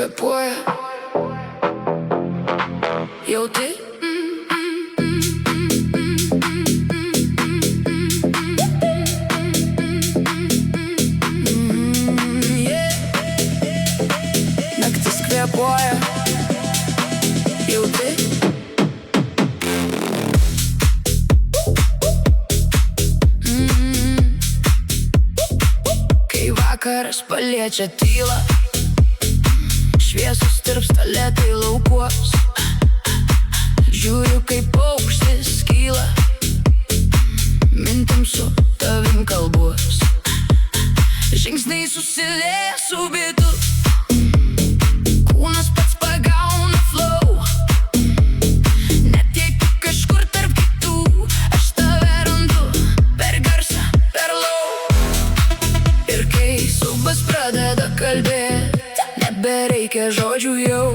kvėpuoja. Jauti? Naktis kvėpuoja. Jauti? Kai vakaras paliečia tylą, šviesos tirpsta lėtai laukuos. Žiūriu, kaip paukštis kyla, mintim su tavim kalbuos. Žingsniai susilieja su bitu, kūnas pats pagauna flow. Net jeigu kažkur tarp kitų, aš tave randu per garsą, per lau. Ir kai subas pradeda kalbėt, nebereikia žodžių jau.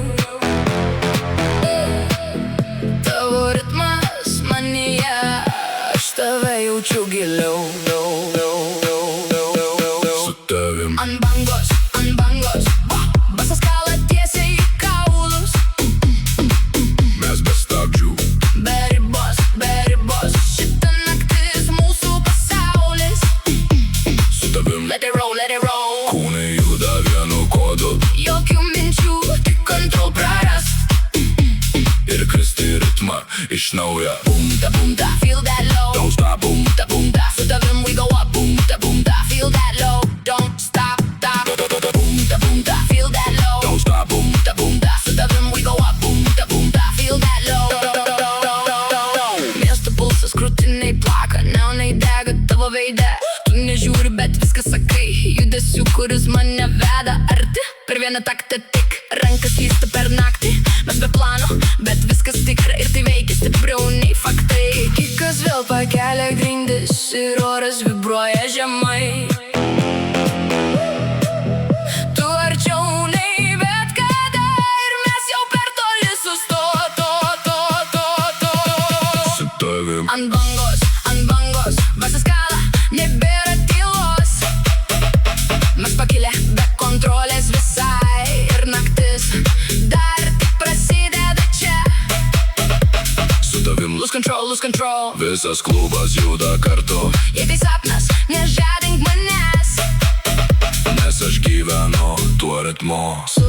Tavo ritmas manyje, aš tave jaučiu giliau. Su tavim ant bangos, basas kala tiesiai į kaulus. Mes be stabdžių, be ribos, šita naktis mūsų pasaulis. Su tavim let it roll, kūnai juda vienu kodu. Jokių minčių, tik kontrol prarast. Ir kristi ritmą iš naujo. Boom-ta, feel that low. Don't stop, boom-ta, su tavim we go up. Boom-ta, feel that low. Don't stop, boom-ta, feel that low. Don't stop, boom-ta, su tavim we go up. Boom-ta, feel that low. Miesto pulsas krūtiniai plaka, neonai dega tavo veide. Tu nežiūri, bet viską sakai, judesiu, kuris mane veda arti. Per vieną taktą tik, rankas lysta per naktį. Mes be plano, bet viskas tikra ir tai veikia stipriau nei faktai. Kikas vėl pakelia grindis ir oras vibruoja žemai. Tu arčiau nei bet kada ir mes jau per toli sustot. Su tavim ant bangos, basas kala, nebėra tylos. Mes pakilę be kontrolės visai ir naktis dar tik prasideda čia. Su tavim lose control, visas klubas juda kartu. Jei tai sapnas, nežadink manęs, nes aš gyvenu tuo ritmu. Su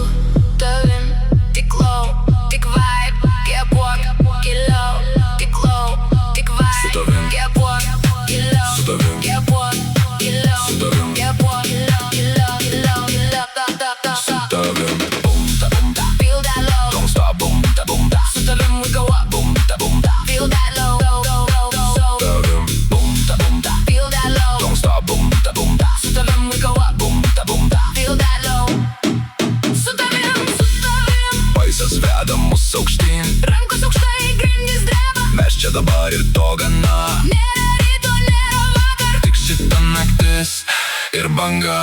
tavim tik low, tik vibe, kvėpuok giliau. Tik low, tik vibe, su tavim kvėpuok giliau. Su tavim kvėpuok giliau. Su tavim kvėpuok giliau. Su tavim boom-ta, feel that low. Don't stop, boom-ta, su tavim we go up. Boom-ta, feel that low. Su tavim boom-ta, feel that low. Don't stop, boom-ta, su tavim we go up. Boom-ta, feel that low. Su tavim paisas veda mus aukštyn. Rankos aukštai, grindys dreba. Mes čia dabar ir to gana. Nėra ryto, nėra vakar, tik šita naktis ir banga.